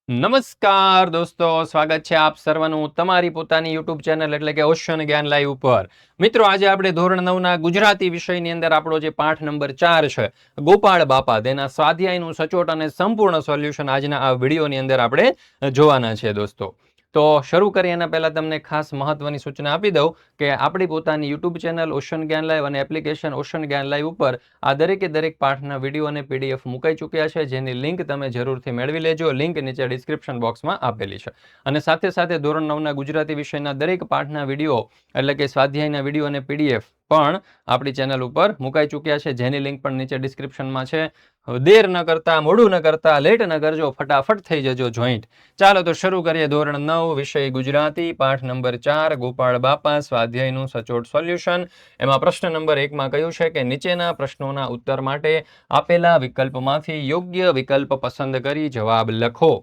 નમસ્કાર દોસ્તો, સ્વાગત છે આપ સર્વનું તમારી પોતાની યુટ્યુબ ચેનલ એટલે કે ઓશન જ્ઞાન લાઈવ ઉપર. મિત્રો, આજે આપણે ધોરણ 9ના ગુજરાતી વિષયની અંદર આપણો જે પાઠ નંબર 4 છે, ગોપાળ બાપા, તેના સ્વાધ્યાયનું સચોટ અને સંપૂર્ણ સોલ્યુશન આજના આ વિડીયોની અંદર આપણે જોવાના છે દોસ્તો. તો શરૂ કરીએ એના પહેલા તમને ખાસ મહત્વની સૂચના આપી દઉં કે આપણી પોતાની યુટ્યુબ ચેનલ ઓશન જ્ઞાન લાઈવ અને એપ્લિકેશન ઓશન જ્ઞાન લાઈવ ઉપર આ દરેકે દરેક પાઠના વિડીયો અને પીડીએફ મુકાઈ ચૂક્યા છે, જેની લિંક તમે જરૂરથી મેળવી લેજો. લિંક નીચે ડિસ્ક્રિપ્શન બોક્સમાં આપેલી છે. અને સાથે સાથે ધોરણ 9ના ગુજરાતી વિષયના દરેક પાઠના વિડીયો એટલે કે સ્વાધ્યાયના વિડીયો અને પીડીએફ પણ આપણી ચેનલ ઉપર મુકાઈ ચૂક્યા છે, જેની લિંક પણ નીચે ડિસ્ક્રિપ્શનમાં છે. દેર ન કરતા, મોડું ન કરતા, લેટ ન કરજો, ફટાફટ થઈ જજો જોઈન્ટ. ચાલો તો શરૂ કરીએ. ધોરણ 9 વિષય ગુજરાતી, પાઠ નંબર 4 ગોપાળ બાપા, સ્વાધ્યાયનું સચોટ સોલ્યુશન. એમાં પ્રશ્ન નંબર 1માં કહ્યું છે કે નીચેના પ્રશ્નોના ઉત્તર માટે આપેલા વિકલ્પમાંથી યોગ્ય વિકલ્પ પસંદ કરી જવાબ લખો.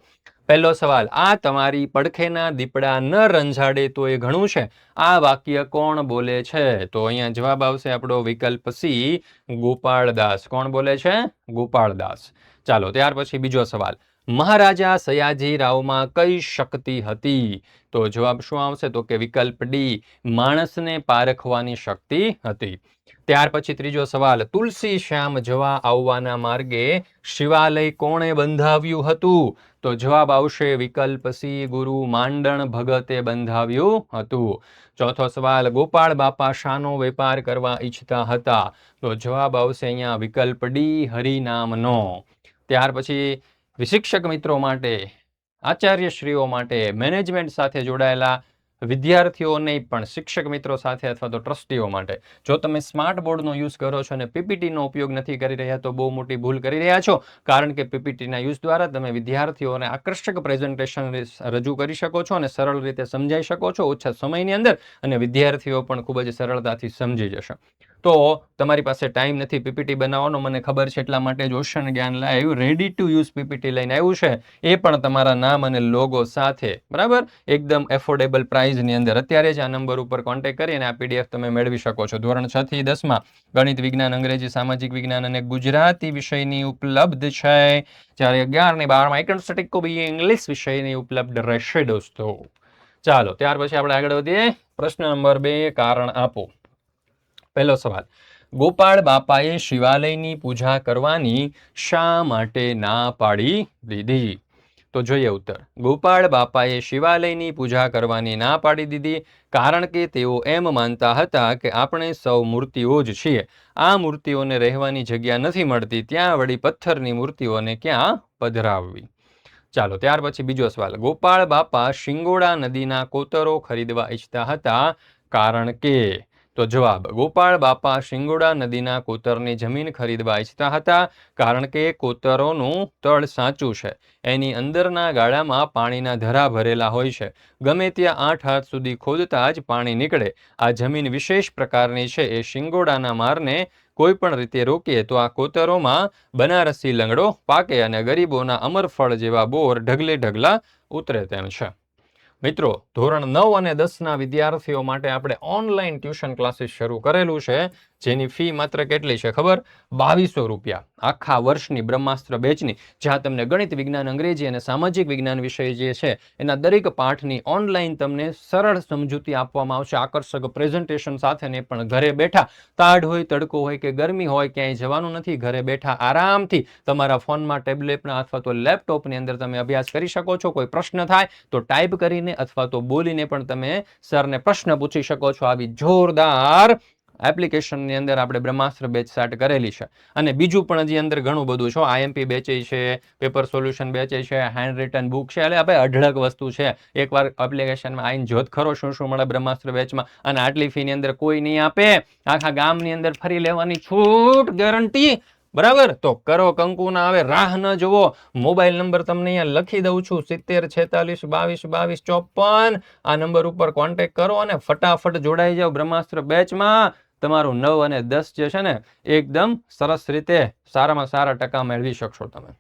પહેલો સવાલ, આ તમારી પડખેના દીપડા ન રંજાડે તો એ ઘણું છે, આ વાક્ય કોણ બોલે છે? તો અહીંયા જવાબ આવશે આપણો વિકલ્પ સી, ગોપાળદાસ. કોણ બોલે છે? ગોપાળદાસ. ચાલો ત્યાર પછી બીજો સવાલ, મહારાજા સયાજીરાવમાં કઈ શક્તિ હતી? તો જવાબ શું આવશે? તો કે વિકલ્પ ડી, માણસને પારખવાની શક્તિ હતી. ત્યાર પછી ત્રીજો સવાલ, તુલસી શ્યામ જવા આવવાના માર્ગે શિવાલય કોણે બંધાવ્યું હતું? તો જવાબ આવશે વિકલ્પ સી, ગુરુ માંડણ ભગતે બંધાવ્યું હતું. ચોથો સવાલ, ગોપાળ બાપા શાનો વેપાર કરવા ઈચ્છતા હતા? તો જવાબ આવશે અહીંયા વિકલ્પ ડી, હરિનામનો. ત્યાર પછી શિક્ષક મિત્રો માટે, આચાર્યશ્રીઓ માટે, મેનેજમેન્ટ સાથે જોડાયેલા વિદ્યાર્થીઓ નહીં પણ શિક્ષક મિત્રો સાથે અથવા તો ટ્રસ્ટીઓ માટે, જો તમે સ્માર્ટ બોર્ડનો યુઝ કરો છો અને પીપીટીનો ઉપયોગ નથી કરી રહ્યા તો બહુ મોટી ભૂલ કરી રહ્યા છો. કારણ કે પીપીટીના યુઝ દ્વારા તમે વિદ્યાર્થીઓને આકર્ષક પ્રેઝન્ટેશન રજૂ કરી શકો છો અને સરળ રીતે સમજાઈ શકો છો ઓછા સમયની અંદર, અને વિદ્યાર્થીઓ પણ ખૂબ જ સરળતાથી સમજી જશે. તો તમારી પાસે ટાઈમ નથી પીપીટી બનાવવાનો, મને ખબર છે, એટલા માટે જ ઓશન જ્ઞાન live ready to use PPT લઈને આવ્યું છે, એ પણ તમારા નામ અને લોગો સાથે, બરાબર, એકદમ એફોર્ડેબલ પ્રાઇઝની અંદર. અત્યારે જ આ નંબર ઉપર કોન્ટેક્ટ કરી અને આ પીડીએફ તમે મેળવી શકો છો. ધોરણ 6 થી 10માં ગણિત, વિજ્ઞાન, અંગ્રેજી, સામાજિક વિજ્ઞાન અને ગુજરાતી વિષયની ઉપલબ્ધ છે, જ્યારે 11 અને 12માં એકાઉન્ટિંગ કો બી ઇંગ્લિશ વિષયની ઉપલબ્ધ રહેશે દોસ્તો. ચાલો ત્યાર પછી આપણે આગળ વધીએ. પ્રશ્ન નંબર 2, કારણ આપો. પહેલો સવાલ, ગોપાળ બાપાએ શિવાલયની પૂજા કરવાની શા માટે ના પાડી દીધી? તો જોઈએ ઉત્તર. ગોપાળ બાપાએ શિવાલયની પૂજા કરવાની ના પાડી દીધી કારણ કે તેઓ એમ માનતા હતા કે આપણે સૌ મૂર્તિઓ જ છીએ. આ મૂર્તિઓને રહેવાની જગ્યા નથી મળતી, ત્યાં વળી પથ્થરની મૂર્તિઓને ક્યાં પધરાવવી. ચાલો ત્યાર પછી બીજો સવાલ, ગોપાળ બાપા શિંગોડા નદીના કોતરો ખરીદવા ઈચ્છતા હતા કારણ કે? તો જવાબ, ગોપાળ બાપા શિંગોડા નદીના કોતરની જમીન ખરીદવા ઈચ્છતા હતા કારણ કે કોતરોનું તળ સાચું છે, એની અંદરના ગાળામાં પાણીના ધરા ભરેલા હોય છે, ગમે ત્યાં 8 હાથ સુધી ખોદતા જ પાણી નીકળે. આ જમીન વિશેષ પ્રકારની છે, એ શિંગોડાના મારને કોઈ પણ રીતે રોકીએ તો આ કોતરોમાં બનારસી લંગડો પાકે અને ગરીબોના અમરફળ જેવા બોર ઢગલે ઢગલા ઉતરે તેમ છે. મિત્રો, ધોરણ 9 અને 10ના વિદ્યાર્થીઓ માટે આપણે ઓનલાઈન ટ્યુશન ક્લાસીસ શરૂ કરેલું છે, જેની ફી માત્ર કેટલી છે ખબર? 2200 રૂપિયા આખા વર્ષની બ્રહ્માસ્ત્ર બેચની, જ્યાં તમને ગણિત, વિજ્ઞાન, અંગ્રેજી અને સામાજિક વિજ્ઞાન વિષય જે છે એના દરેક પાઠની ઓનલાઈન તમને સરળ સમજૂતી આપવામાં આવશે, આકર્ષક પ્રેઝન્ટેશન સાથે. ને પણ ઘરે બેઠા, તાડ હોય, તડકો હોય કે ગરમી હોય, ક્યાંય જવાનું નથી, ઘરે બેઠા આરામથી તમારા ફોનમાં, ટેબ્લેટના અથવા તો લેપટોપની અંદર તમે અભ્યાસ કરી શકો છો. કોઈ પ્રશ્ન થાય તો ટાઈપ કરીને અથવા તો બોલીને પણ તમે સરને પ્રશ્ન પૂછી શકો છો. આવી જોરદાર એપ્લિકેશનની અંદર આપણે બ્રહ્માસ્ત્ર બેચ સ્ટાર્ટ કરેલી છે. અને બીજું પણ હજી અંદર ઘણું બધું છે. આઈએમપી બેચે છે, પેપર સોલ્યુશન બેચે છે, હેન્ડ રિટન બુક છે, એટલે ભાઈ અઢળક વસ્તુ છે. એકવાર એપ્લિકેશનમાં આવીને જોત ખરો શું શું મળે બ્રહ્માસ્ત્ર બેચમાં. અને આટલી ફીની અંદર કોઈ નહીં આપે, આખા ગામની અંદર ફરી લેવાની છૂટ, ગેરંટી. બરાબર, તો કરો કંકુ ના આવે, રાહ ન જોવો. મોબાઈલ નંબર તમને અહીંયા લખી દઉં છું, 70 46 22 22 54. આ નંબર ઉપર કોન્ટેક્ટ કરો અને ફટાફટ જોડાઈ જાઓ બ્રહ્માસ્ત્ર બેચમાં. તમારું 9 અને 10 જે છે ને એકદમ સરસ રીતે સારામાં સારા ટકા મેળવી શકશો તમે.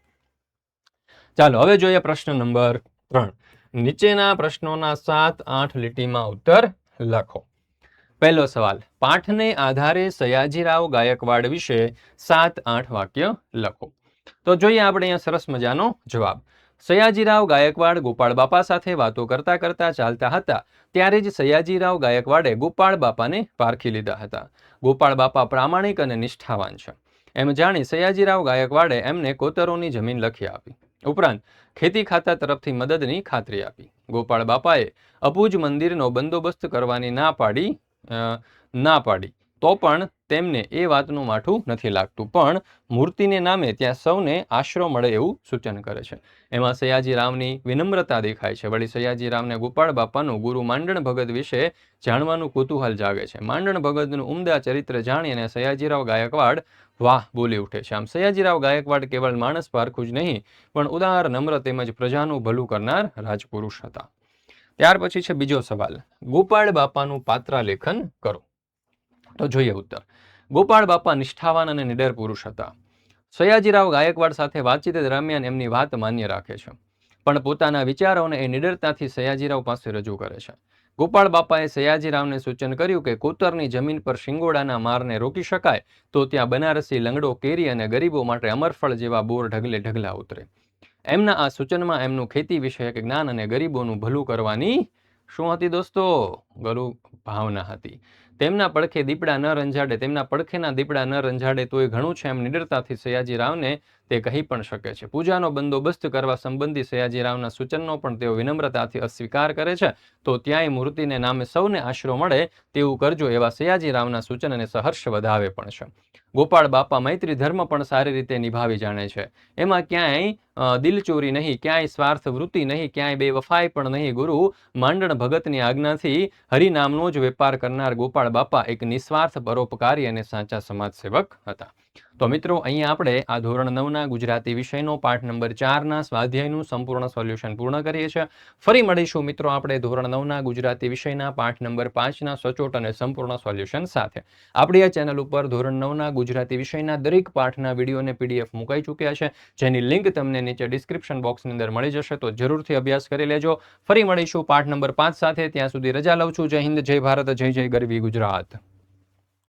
ચાલો હવે જોઈએ પ્રશ્ન નંબર 3. નીચેના પ્રશ્નોના 7-8 લીટીમાં ઉત્તર લખો. પહેલો સવાલ, પાઠને આધારે સયાજીરાવ ગાયકવાડ વિશે 7-8 વાક્ય લખો. તો જોઈએ આપણે અહીંયા સરસ મજાનો જવાબ. સયાજીરાવ ગાયકવાડ ગોપાળ બાપા સાથે વાતો કરતા કરતા ચાલતા હતા ત્યારે જ સયાજીરાવ ગાયકવાડે ગોપાળ બાપાને પારખી લીધા હતા. ગોપાળ બાપા પ્રામાણિક અને નિષ્ઠાવાન છે એમ જાણી સયાજીરાવ ગાયકવાડે એમને કોતરોની જમીન લખી આપી. ઉપરાંત ખેતી ખાતા તરફથી મદદની ખાતરી આપી. ગોપાળ બાપાએ અબુજ મંદિરનો બંદોબસ્ત કરવાની ના પાડી તો પણ તેમને એ વાતનું માઠું નથી લાગતું, પણ મૂર્તિને નામે ત્યાં સૌને આશરો મળે એવું સૂચન કરે છે. એમાં સયાજીરાવની વિનમ્રતા દેખાય છે. વળી સયાજીરાવને ગોપાળ બાપાનું ગુરુ માંડણ ભગત વિશે જાણવાનું કુતૂહલ જાગે છે. માંડણ ભગતનું ઉમદા ચરિત્ર જાણી અને સયાજીરાવ ગાયકવાડ વાહ બોલી ઉઠે છે. આમ સયાજીરાવ ગાયકવાડ કેવળ માણસ પારખું જ નહીં પણ ઉદાર, નમ્ર તેમજ પ્રજાનું ભલું કરનાર રાજપુરુષ હતા. ત્યાર પછી છે બીજો સવાલ, ગોપાળ બાપાનું પાત્રાલેખન કરો. તો જોઈએ ઉત્તર. ગોપાળ બાપા નિષ્ઠાવાન અને નિડર પુરુષ હતા. સયાજીરાવ ગાયકવાડ સાથે વાતચીત દરમિયાન એમની વાત માન્ય રાખે છે, પણ પોતાના વિચારોને એ નિડરતાથી સયાજીરાવ પાસે રજૂ કરે છે. ગોપાળ બાપાએ સયાજીરાવને સૂચન કર્યું કે કોતરની જમીન પર શિંગોડાના મારને રોકી શકાય તો ત્યાં બનારસી લંગડો કેરી અને ગરીબો માટે અમરફળ જેવા બોર ઢગલે ઢગલા ઉતરે. એમના આ સૂચનમાં એમનું ખેતી વિષયક જ્ઞાન અને ગરીબોનું ભલું કરવાની શું હતી દોસ્તો? ભાવના હતી. તેમના પડખેના દીપડા ન રંજાડે તોય ઘણું છે એમ નિડરતાથી સયાજીરાવને તે કહી પણ શકે છે. પૂજાનો બંદોબસ્ત કરવા સંબંધી સયાજીરાવના સૂચનનો પણ તેઓ વિનમ્રતાથી અસ્વીકાર કરે છે. તો ત્યાંય મૂર્તિને નામે સૌને આશરો મળે તેવું કરજો એવા સયાજીરાવના સૂચનને સહર્ષ વધાવે પણ છે. ગોપાળ બાપા મૈત્રી ધર્મ પણ સારી રીતે નિભાવી જાણે છે. એમાં ક્યાંય દિલચોરી નહીં, ક્યાંય સ્વાર્થ વૃત્તિ નહીં, ક્યાંય બેવફાઈ પણ નહીં. ગુરુ માંડણ ભગતની આજ્ઞાથી હરિનામનો જ વેપાર કરનાર ગોપાળ બાપા એક નિસ્વાર્થ, પરોપકારી અને સાચા સમાજસેવક હતા. તો મિત્રો, અહીંયા આપણે આ ધોરણ 9ના ગુજરાતી વિષયનો પાઠ નંબર 4ના સ્વાધ્યાયનું સંપૂર્ણ સોલ્યુશન પૂર્ણ કરીએ છીએ. ફરી મળીશું મિત્રો આપણે ધોરણ 9ના ગુજરાતી વિષયના પાઠ નંબર 5ના સચોટ અને સંપૂર્ણ સોલ્યુશન સાથે. આપણી આ ચેનલ ઉપર ધોરણ 9ના ગુજરાતી વિષયના દરેક પાઠના વિડીયો અને પીડીએફ મુકાઈ ચૂક્યા છે, જેની લિંક તમને નીચે ડિસ્ક્રિપ્શન બોક્સની અંદર મળી જશે. તો જરૂરથી અભ્યાસ કરી લેજો. ફરી મળીશું પાઠ નંબર 5 સાથે. ત્યાં સુધી રજા લઉં છું. જય હિન્દ, જય ભારત, જય જય ગરવી ગુજરાત.